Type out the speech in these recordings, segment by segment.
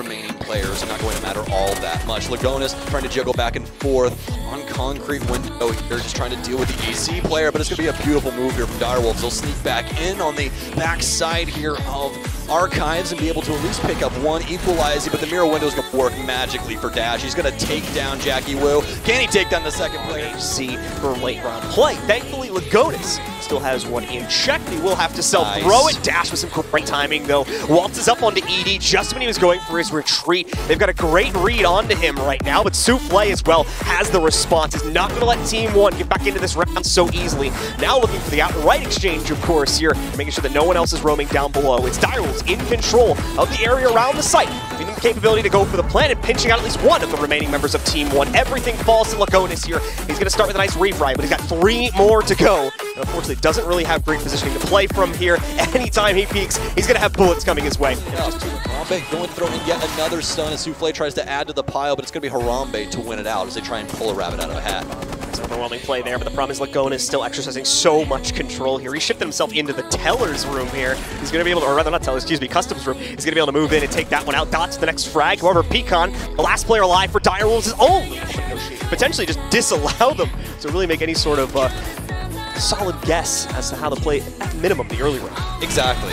remaining players are not going to matter all that much. Lagonis trying to juggle back and forth on concrete window here, just trying to deal with the AC player, but it's going to be a beautiful move here from Direwolves. They'll sneak back in on the back side here of Archives and be able to at least pick up one, equalize it, but the mirror window is going to work magically for Dash. He's going to take down Jackie Wu. Can he take down the second player? See for late round play. Thankfully, Lagonis still has one in check. He will have to self-throw it. Dash with some great timing, though. Waltzes up onto ED just when he was going for his retreat. They've got a great read onto him right now, but Souffle as well has the response. Is not going to let Team 1 get back into this round so easily. Now looking for the outright exchange, of course, here, making sure that no one else is roaming down below. It's Direwolves in control of the area around the site, giving them the capability to go for the plan and pinching out at least one of the remaining members of Team 1. Everything falls to Lagonis here. He's going to start with a nice refry, but he's got 3 more to go. And unfortunately, doesn't really have great positioning to play from here. Anytime he peeks, he's going to have bullets coming his way. Yeah. Harambe going to throw in yet another stun as Souffle tries to add to the pile, but it's going to be Harambe to win it out as they try and pull a rabbit out of a hat. It's an overwhelming play there, but the problem is Lagonis is still exercising so much control here. He shifted himself into the Teller's room here. He's going to be able to, or rather not Teller's, excuse me, Customs room. He's going to be able to move in and take that one out. Dot to the next frag. However, Pecan, the last player alive for Direwolves, is only potentially just disallow them to really make any sort of solid guess as to how to play, at minimum, the early round. Exactly.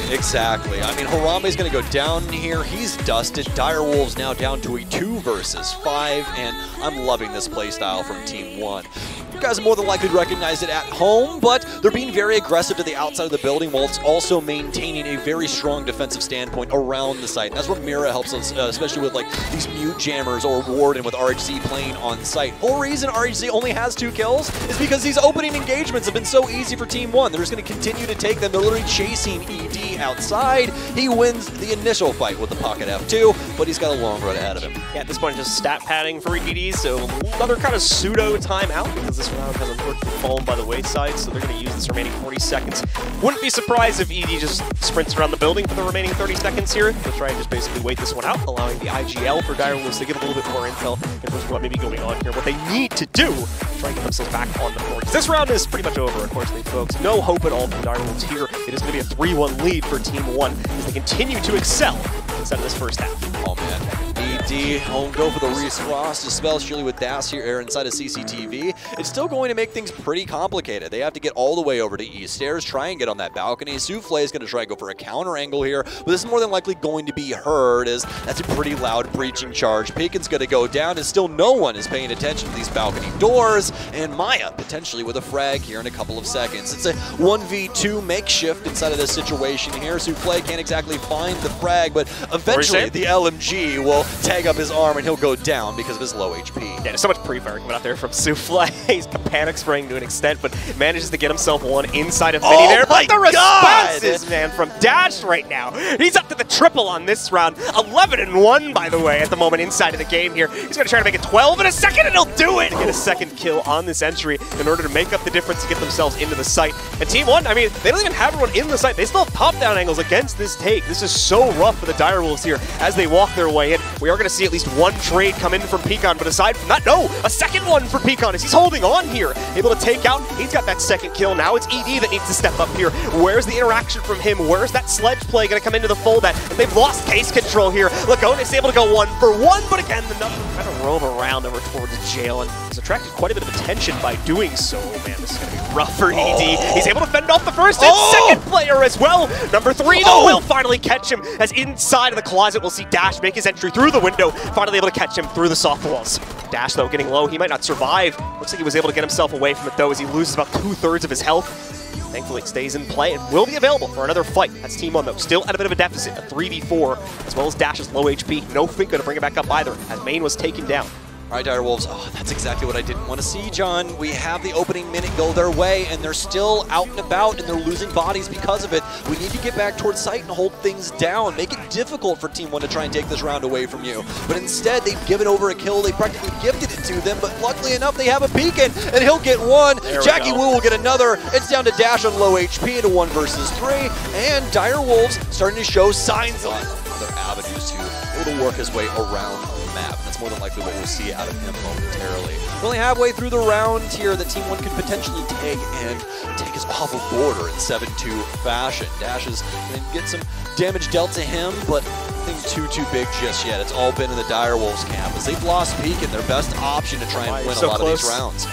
I mean, Harambe's going to go down here. He's dusted. Direwolves now down to a 2 versus 5, and I'm loving this playstyle from Team 1. You guys more than likely recognize it at home, but they're being very aggressive to the outside of the building while it's also maintaining a very strong defensive standpoint around the site. And that's where Mira helps us, especially with like these mute jammers or Warden with RHC playing on site. Whole reason RHC only has 2 kills is because these opening engagements have been so easy for Team 1. They're just going to continue to take them. They're literally chasing ED outside. He wins the initial fight with the pocket F2, but he's got a long road ahead of him. Yeah, at this point, just stat padding for ED, so another kind of pseudo timeout because this round has unfortunately fallen by the wayside, so they're going to use this remaining 40 seconds. Wouldn't be surprised if ED just sprints around the building for the remaining 30 seconds here. They'll try and just basically wait this one out, allowing the IGL for Direwolves to get a little bit more intel in terms of what may be going on here. What they need to do to try and get themselves back on the board. This round is pretty much over, unfortunately, folks. No hope at all for Direwolves here. It is going to be a 3-1 lead for Team 1 as they continue to excel inside of this first half. Oh, man. ED won't go for the Reese Frost, especially with Das here inside of CCTV. It's still going to make things pretty complicated. They have to get all the way over to East Stairs, try and get on that balcony. Souffle is going to try and go for a counter angle here, but this is more than likely going to be heard as that's a pretty loud breaching charge. Pekin's going to go down, and still no one is paying attention to these balcony doors, and Maya potentially with a frag here in a couple of seconds. It's a 1v2 makeshift inside of this situation here. Souffle can't exactly find the frag, but eventually the LMG will tag up his arm and he'll go down because of his low HP. Yeah, there's so much pre-fire coming out there from Souffle. He's panic spraying to an extent, but manages to get himself one inside of Mini there. But the responses, man, from Dash right now. He's up to the triple on this round. 11-1, by the way, at the moment inside of the game here. He's going to try to make it 12 in a second, and he'll do it! Get a second kill on this entry in order to make up the difference to get themselves into the site. And Team 1, I mean, they don't even have everyone in the site. They still have top-down angles against this take. This is so rough for the Direwolves here as they walk their way in. We are going to see at least one trade come in from Pecan, but aside from that, no! A second one for Pecan as he's holding on here. Able to take out, he's got that second kill. Now it's ED that needs to step up here. Where's the interaction from him? Where's that sledge play going to come into the fold at? And they've lost case control here. Lagonis able to go 1-for-1, but again, the number kind of roam around over towards jail, and he's attracted quite a bit of attention by doing so. Oh man, this is going to be rough for ED. He's able to fend off the first and second player as well. Number 3, though, will finally catch him as inside of the closet we'll see Dash make his entry through the window, finally able to catch him through the soft walls. Dash, though, getting low. He might not survive. Looks like he was able to get himself away from it, though, as he loses about 2/3 of his health. Thankfully, it stays in play and will be available for another fight. That's Team 1, though, still at a bit of a deficit, a 3v4, as well as Dash's low HP. No Finko to bring it back up either, as Main was taken down. All right, Direwolves, that's exactly what I didn't want to see, John. We have the opening minute go their way, and they're still out and about, and they're losing bodies because of it. We need to get back towards site and hold things down. Make it difficult for Team 1 to try and take this round away from you. But instead, they've given over a kill. They practically gifted it to them, but luckily enough, they have a Pekin, and he'll get one. Jackie Wu will get another. It's down to Dash on low HP into 1 versus 3, and Direwolves starting to show signs on other avenues to be able to work his way around the map. That's more than likely what we'll see out of him momentarily. We're only halfway through the round here that Team 1 could potentially take, and take us off of border in 7-2 fashion. Dash is going to get some damage dealt to him, but anything too big just yet. It's all been in the Direwolves camp as they've lost Beacon, their best option to try and win a lot of these rounds.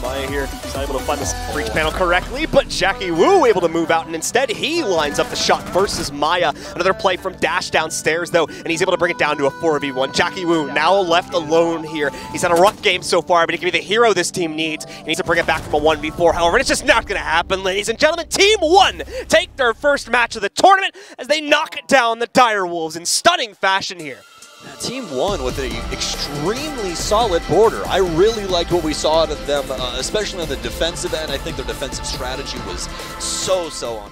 Maya here is not able to find this breach panel correctly, but Jackie Wu able to move out, and instead he lines up the shot versus Maya. Another play from Dash downstairs, though, and he's able to bring it down to a 4v1. Jackie Wu now left alone here. He's had a rough game so far, but he can be the hero this team needs. He needs to bring it back from a 1v4. However, it's just not going to happen, ladies and gentlemen. Team 1 take their first match of the tournament as they knock down the Direwolves in stunning fashion here. Team 1 with an extremely solid border. I really liked what we saw out of them, especially on the defensive end. I think their defensive strategy was so on